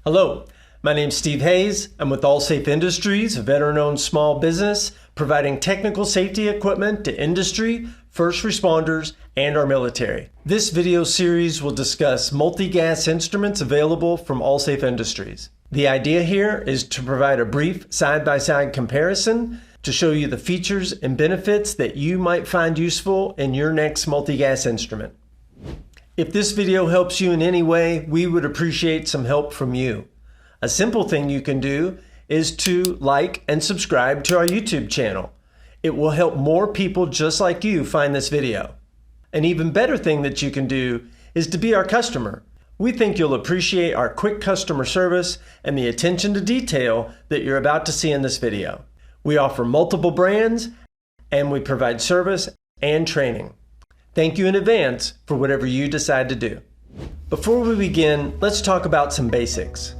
Hello, my name's Steve Hayes. I'm with AllSafe Industries, a veteran-owned small business providing technical safety equipment to industry, first responders, and our military. This video series will discuss multi-gas instruments available from AllSafe Industries. The idea here is to provide a brief side-by-side comparison to show you the features and benefits that you might find useful in your next multi-gas instrument. If this video helps you in any way, we would appreciate some help from you. A simple thing you can do is to like and subscribe to our YouTube channel. It will help more people just like you find this video. An even better thing that you can do is to be our customer. We think you'll appreciate our quick customer service and the attention to detail that you're about to see in this video. We offer multiple brands and we provide service and training. Thank you in advance for whatever you decide to do. Before we begin, let's talk about some basics.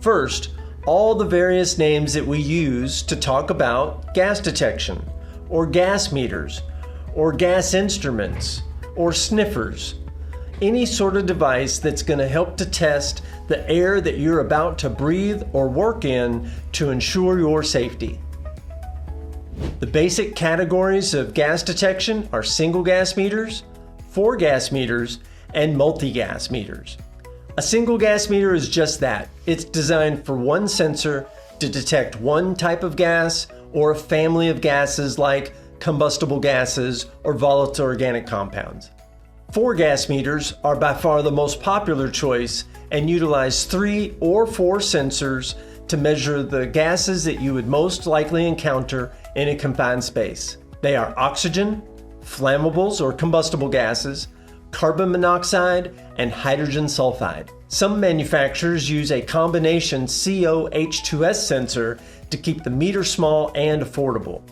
First, all the various names that we use to talk about gas detection, or gas meters, or gas instruments, or sniffers. Any sort of device that's going to help to test the air that you're about to breathe or work in to ensure your safety. The basic categories of gas detection are single gas meters, 4 gas meters, and multi-gas meters. A single gas meter is just that. It's designed for one sensor to detect one type of gas or a family of gases like combustible gases or volatile organic compounds. 4 gas meters are by far the most popular choice and utilize 3 or 4 sensors to measure the gases that you would most likely encounter in a confined space. They are oxygen, flammables or combustible gases, carbon monoxide, and hydrogen sulfide. Some manufacturers use a combination CO-H2S sensor to keep the meter small and affordable.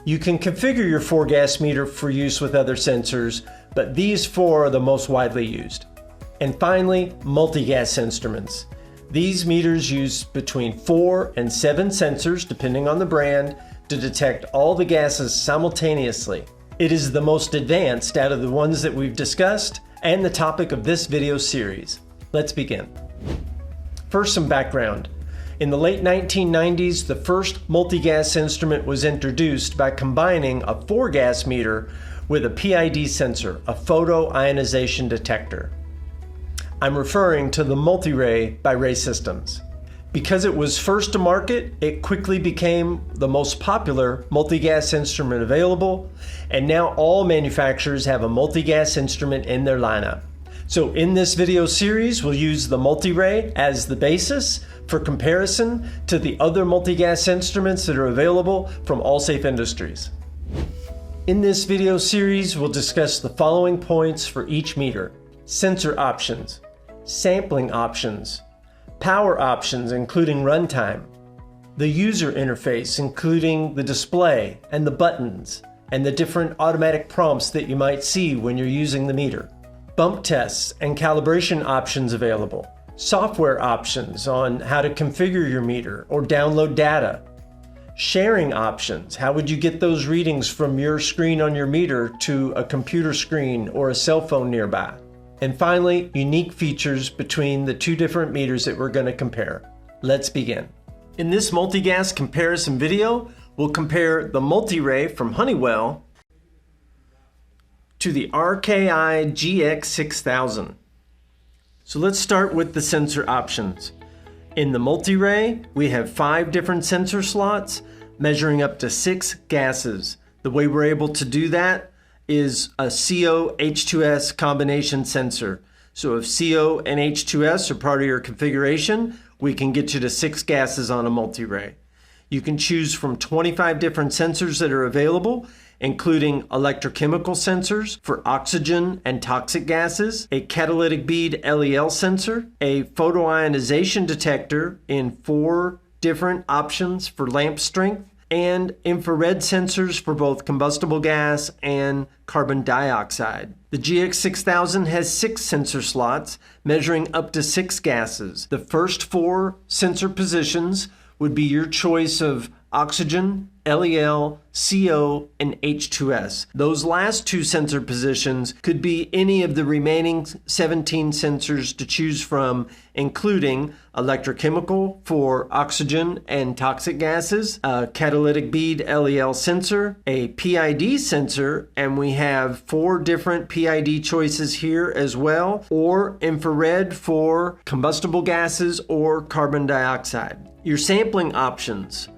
You can configure your 4 gas meter for use with other sensors, but these 4 are the most widely used. And finally, multi-gas instruments. These meters use between 4 and 7 sensors, depending on the brand, to detect all the gases simultaneously. It is the most advanced out of the ones that we've discussed and the topic of this video series. Let's begin. First, some background. In the late 1990s, the first multi-gas instrument was introduced by combining a 4 gas meter with a PID sensor, a photoionization detector. I'm referring to the MultiRAE by RAE Systems. Because it was first to market, it quickly became the most popular multi-gas instrument available, and now all manufacturers have a multi-gas instrument in their lineup. So in this video series, we'll use the MultiRAE as the basis for comparison to the other multi-gas instruments that are available from AllSafe Industries. In this video series, we'll discuss the following points for each meter: sensor options, sampling options, power options including runtime, the user interface including the display and the buttons, and the different automatic prompts that you might see when you're using the meter, bump tests and calibration options available, software options on how to configure your meter or download data, sharing options, how would you get those readings from your screen on your meter to a computer screen or a cell phone nearby. And finally, unique features between the 2 different meters that we're going to compare. Let's begin. In this multi-gas comparison video, we'll compare the MultiRAE from Honeywell to the RKI GX-6000. So let's start with the sensor options. In the MultiRAE, we have 5 different sensor slots measuring up to 6 gases. The way we're able to do that is a CO-H2S combination sensor. So if CO and H2S are part of your configuration, we can get you to 6 gases on a MultiRAE. You can choose from 25 different sensors that are available, including electrochemical sensors for oxygen and toxic gases, a catalytic bead LEL sensor, a photoionization detector in 4 different options for lamp strength, and infrared sensors for both combustible gas and carbon dioxide. The GX-6000 has 6 sensor slots measuring up to 6 gases. The first 4 sensor positions would be your choice of oxygen, LEL, CO, and H2S. Those last two sensor positions could be any of the remaining 17 sensors to choose from, including electrochemical for oxygen and toxic gases, a catalytic bead LEL sensor, a PID sensor, and we have 4 different PID choices here as well, or infrared for combustible gases or carbon dioxide. Your sampling options.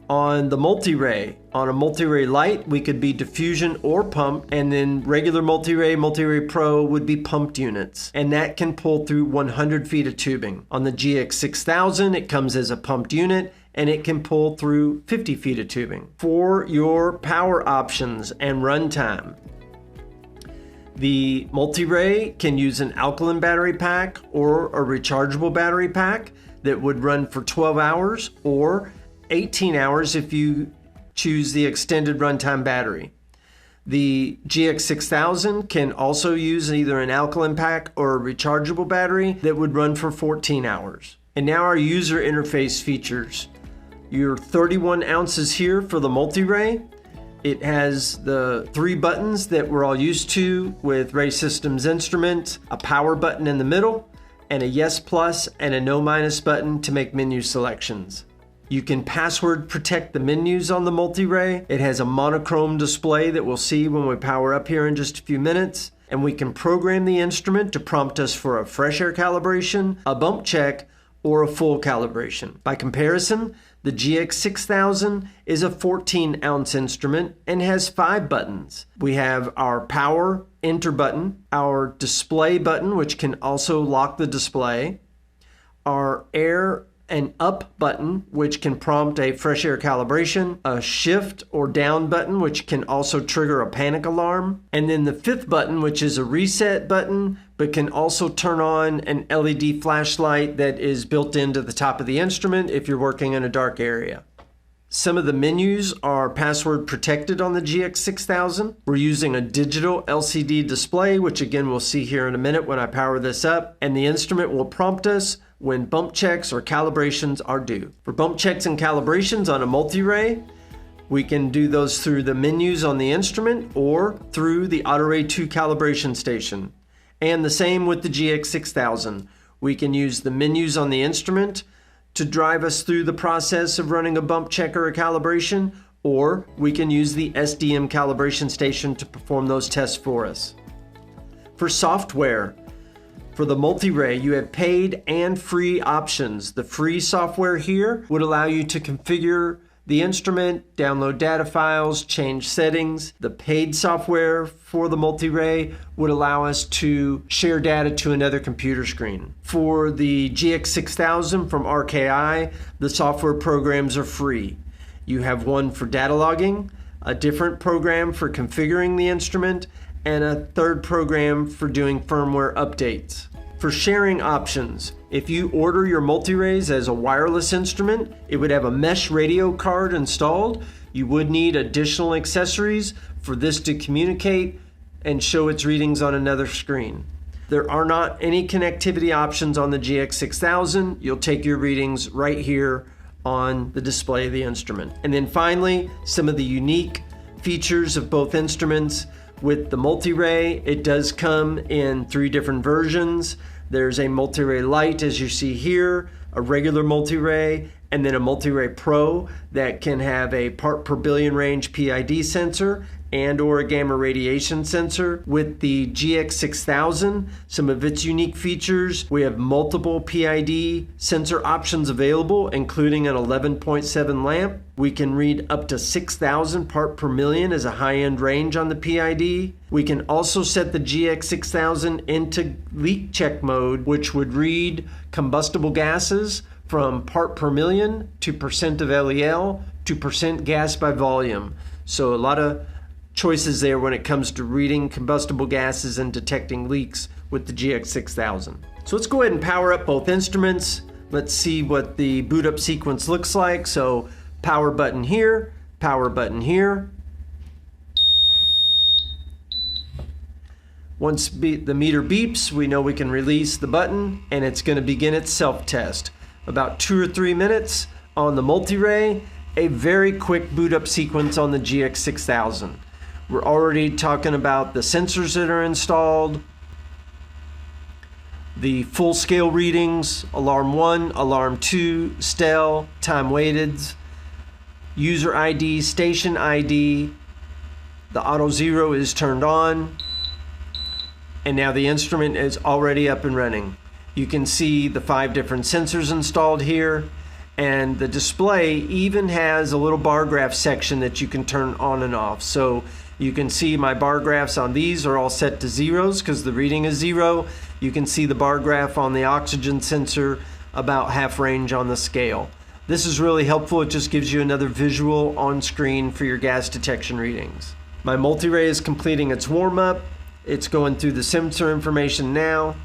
On the MultiRAE, on a MultiRAE Lite, we could be diffusion or pump, and then regular MultiRAE, MultiRAE Pro would be pumped units, and that can pull through 100 feet of tubing. On the GX-6000, it comes as a pumped unit, and it can pull through 50 feet of tubing. For your power options and runtime, the MultiRAE can use an alkaline battery pack or a rechargeable battery pack that would run for 12 hours or 18 hours if you choose the extended runtime battery. The GX-6000 can also use either an alkaline pack or a rechargeable battery that would run for 14 hours. And now our user interface features. Your 31 ounces here for the MultiRAE. It has the 3 buttons that we're all used to with RAE Systems instruments, a power button in the middle, and a yes plus and a no minus button to make menu selections. You can password protect the menus on the MultiRAE. It has a monochrome display that we'll see when we power up here in just a few minutes. And we can program the instrument to prompt us for a fresh air calibration, a bump check, or a full calibration. By comparison, the GX-6000 is a 14-ounce instrument and has 5 buttons. We have our power enter button, our display button, which can also lock the display, our air and up button, which can prompt a fresh air calibration, a shift or down button, which can also trigger a panic alarm, and then the 5th button, which is a reset button, but can also turn on an LED flashlight that is built into the top of the instrument if you're working in a dark area. Some of the menus are password protected on the GX-6000. We're using a digital LCD display, which again we'll see here in a minute when I power this up, and the instrument will prompt us when bump checks or calibrations are due. For bump checks and calibrations on a MultiRAE, we can do those through the menus on the instrument or through the AutoRAE 2 calibration station. And the same with the GX-6000. We can use the menus on the instrument to drive us through the process of running a bump check or a calibration, or we can use the SDM calibration station to perform those tests for us. For software, for the MultiRAE, you have paid and free options. The free software here would allow you to configure the instrument, download data files, change settings. The paid software for the MultiRAE would allow us to share data to another computer screen. For the GX-6000 from RKI, the software programs are free. You have one for data logging, a different program for configuring the instrument, and a 3rd program for doing firmware updates. For sharing options, if you order your MultiRAEs as a wireless instrument, it would have a mesh radio card installed. You would need additional accessories for this to communicate and show its readings on another screen. There are not any connectivity options on the GX-6000. You'll take your readings right here on the display of the instrument. And then finally, some of the unique features of both instruments. With the MultiRAE, it does come in 3 different versions. There's a MultiRAE Lite, as you see here, a regular MultiRAE, and then a MultiRAE Pro that can have a part per billion range PID sensor and or a gamma radiation sensor. With the GX-6000, some of its unique features, we have multiple PID sensor options available, including an 11.7 lamp. We can read up to 6,000 part per million as a high-end range on the PID. We can also set the GX-6000 into leak check mode, which would read combustible gases from part per million to percent of LEL to percent gas by volume. So a lot of choices there when it comes to reading combustible gases and detecting leaks with the GX-6000. So let's go ahead and power up both instruments. Let's see what the boot up sequence looks like. So power button here, power button here. Once the meter beeps, we know we can release the button and it's going to begin its self-test. About 2 or 3 minutes on the MultiRAE, A very quick boot up sequence on the GX-6000. We're already talking about the sensors that are installed, the full scale readings, alarm 1, alarm 2, STEL, time weighted, user ID, station ID, the auto zero is turned on, and now the instrument is already up and running. You can see the 5 different sensors installed here, and the display even has a little bar graph section that you can turn on and off. So you can see my bar graphs on these are all set to zeros because the reading is 0. You can see the bar graph on the oxygen sensor about half range on the scale. This is really helpful. It just gives you another visual on screen for your gas detection readings. My MultiRAE is completing its warm-up. It's going through the sensor information now.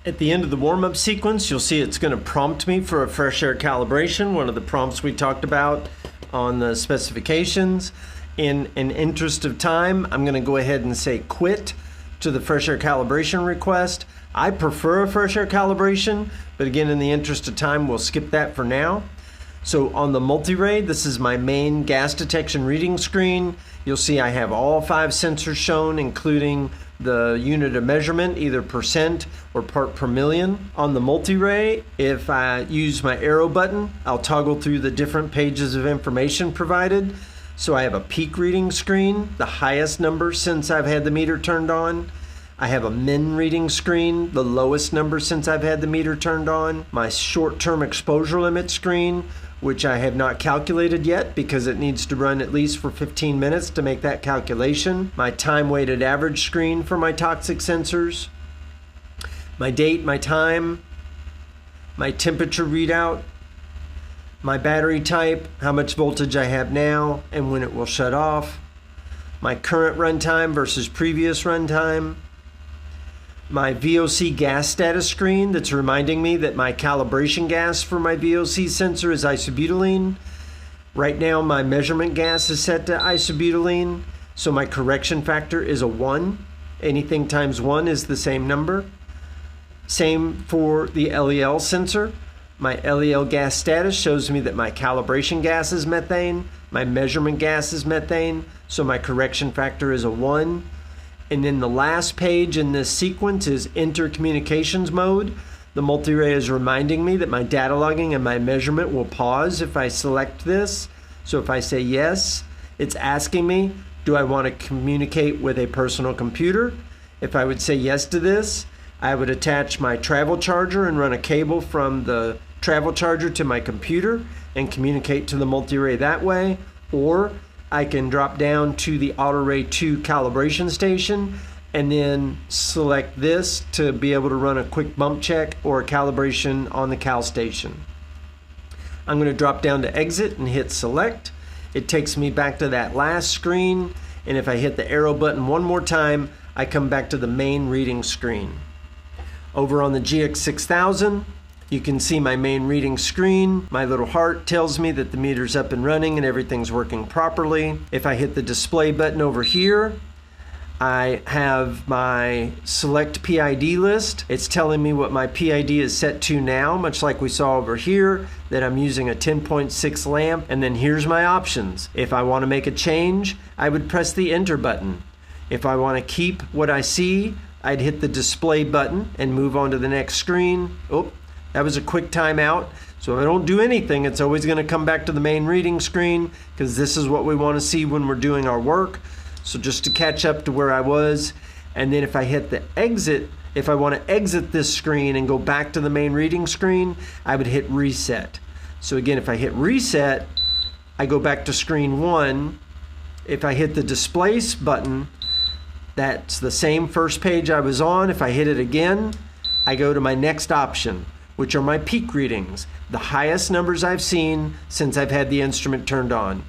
At the end of the warm-up sequence, you'll see it's going to prompt me for a fresh air calibration, one of the prompts we talked about on the specifications. In an interest of time, I'm going to go ahead and say quit to the fresh air calibration request. I prefer a fresh air calibration, but again, in the interest of time, we'll skip that for now. So on the MultiRAE, this is my main gas detection reading screen. You'll see I have all 5 sensors shown, including the unit of measurement, either percent or part per million. On the MultiRAE, if I use my arrow button, I'll toggle through the different pages of information provided. So I have a peak reading screen, the highest number since I've had the meter turned on. I have a min reading screen, the lowest number since I've had the meter turned on. My short-term exposure limit screen, which I have not calculated yet because it needs to run at least for 15 minutes to make that calculation. My time-weighted average screen for my toxic sensors. My date, my time, my temperature readout, my battery type, how much voltage I have now and when it will shut off, my current runtime versus previous runtime, my VOC gas status screen that's reminding me that my calibration gas for my VOC sensor is isobutylene. Right now my measurement gas is set to isobutylene, so my correction factor is a 1. Anything times 1 is the same number. Same for the LEL sensor. My LEL gas status shows me that my calibration gas is methane, my measurement gas is methane, so my correction factor is a 1. And then the last page in this sequence is intercommunications mode. The MultiRAE is reminding me that my data logging and my measurement will pause if I select this. So if I say yes, it's asking me, do I want to communicate with a personal computer? If I would say yes to this, I would attach my travel charger and run a cable from the travel charger to my computer and communicate to the MultiRAE that way. Or I can drop down to the RAE 2 calibration station and then select this to be able to run a quick bump check or a calibration on the cal station. I'm going to drop down to exit and hit select. It takes me back to that last screen, and if I hit the arrow button one more time, I come back to the main reading screen. Over on the GX-6000, you can see my main reading screen. My little heart tells me that the meter's up and running and everything's working properly. If I hit the display button over here, I have my select PID list. It's telling me what my PID is set to now, much like we saw over here, that I'm using a 10.6 lamp. And then here's my options. If I want to make a change, I would press the enter button. If I want to keep what I see, I'd hit the display button and move on to the next screen. Oh, that was a quick timeout. So if I don't do anything, it's always going to come back to the main reading screen because this is what we want to see when we're doing our work. So just to catch up to where I was, and then if I hit the exit, if I want to exit this screen and go back to the main reading screen, I would hit reset. So again, if I hit reset, I go back to screen 1. If I hit the display button, that's the same first page I was on. If I hit it again, I go to my next option, which are my peak readings, the highest numbers I've seen since I've had the instrument turned on.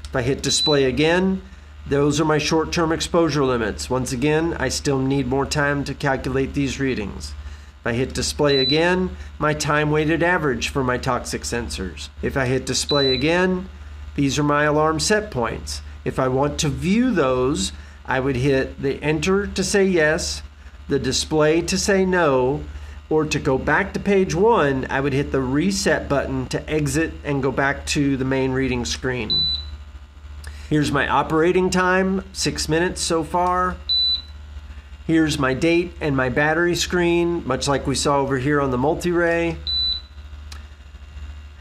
If I hit display again, those are my short-term exposure limits. Once again, I still need more time to calculate these readings. If I hit display again, my time-weighted average for my toxic sensors. If I hit display again, these are my alarm set points. If I want to view those, I would hit the enter to say yes, the display to say no, or to go back to page 1, I would hit the reset button to exit and go back to the main reading screen. Here's my operating time, 6 minutes so far. Here's my date and my battery screen, much like we saw over here on the MultiRAE.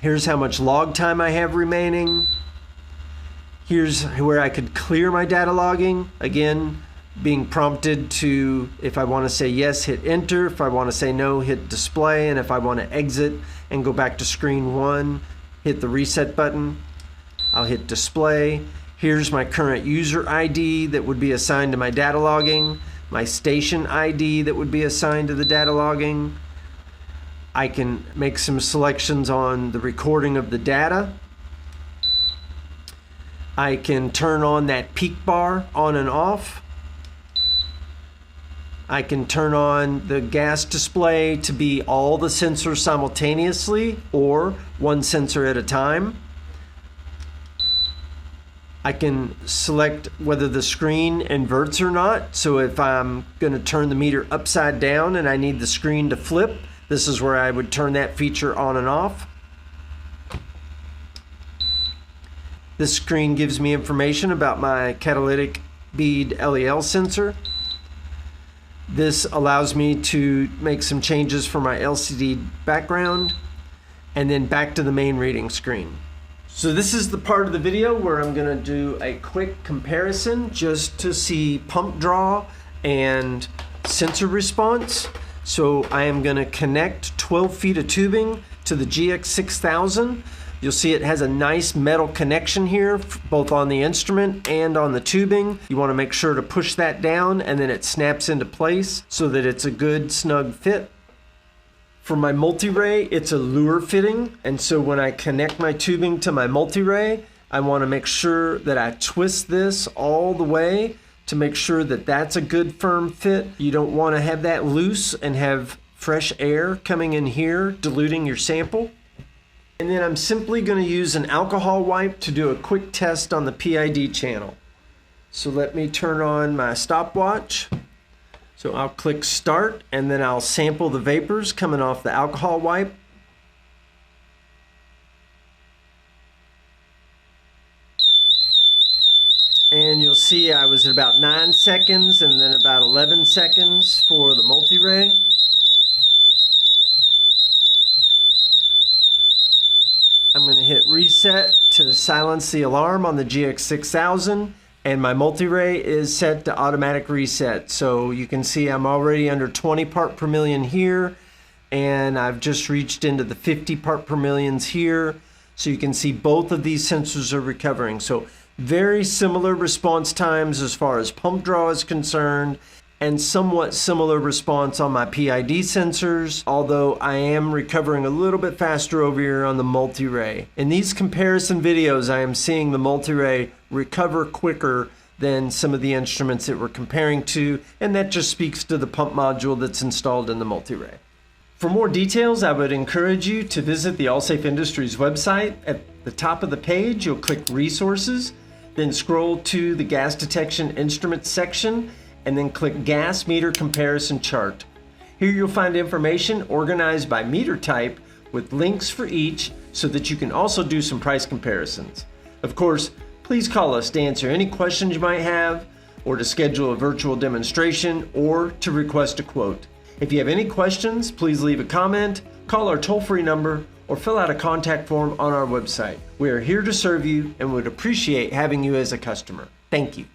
Here's how much log time I have remaining. Here's where I could clear my data logging. Again, being prompted to, if I want to say yes, hit enter. If I want to say no, hit display. And if I want to exit and go back to screen 1, hit the reset button. I'll hit display. Here's my current user ID that would be assigned to my data logging. My station ID that would be assigned to the data logging. I can make some selections on the recording of the data. I can turn on that peak bar on and off. I can turn on the gas display to be all the sensors simultaneously or one sensor at a time. I can select whether the screen inverts or not. So if I'm going to turn the meter upside down and I need the screen to flip, this is where I would turn that feature on and off. This screen gives me information about my catalytic bead LEL sensor. This allows me to make some changes for my LCD background and then back to the main reading screen. So this is the part of the video where I'm going to do a quick comparison just to see pump draw and sensor response. So I am going to connect 12 feet of tubing to the GX-6000. You'll see it has a nice metal connection here, both on the instrument and on the tubing. You want to make sure to push that down and then it snaps into place so that it's a good snug fit. For my MultiRAE, it's a lure fitting, and so when I connect my tubing to my MultiRAE, I want to make sure that I twist this all the way to make sure that that's a good firm fit. You don't want to have that loose and have fresh air coming in here, diluting your sample. And then I'm simply going to use an alcohol wipe to do a quick test on the PID channel. So let me turn on my stopwatch. So I'll click start and then I'll sample the vapors coming off the alcohol wipe. And you'll see I was at about 9 seconds and then about 11 seconds for the MultiRAE. I'm going to hit reset to silence the alarm on the GX-6000. And my MultiRAE is set to automatic reset. So you can see I'm already under 20 part per million here, and I've just reached into the 50 part per millions here. So you can see both of these sensors are recovering. So very similar response times as far as pump draw is concerned, and somewhat similar response on my PID sensors, although I am recovering a little bit faster over here on the MultiRAE. In these comparison videos, I am seeing the MultiRAE recover quicker than some of the instruments that we're comparing to, and that just speaks to the pump module that's installed in the MultiRAE. For more details, I would encourage you to visit the Allsafe Industries website. At the top of the page, you'll click Resources, then scroll to the Gas Detection Instruments section, and then click Gas Meter Comparison Chart. Here you'll find information organized by meter type with links for each so that you can also do some price comparisons. Of course, please call us to answer any questions you might have, or to schedule a virtual demonstration, or to request a quote. If you have any questions, please leave a comment, call our toll-free number, or fill out a contact form on our website. We are here to serve you and would appreciate having you as a customer. Thank you.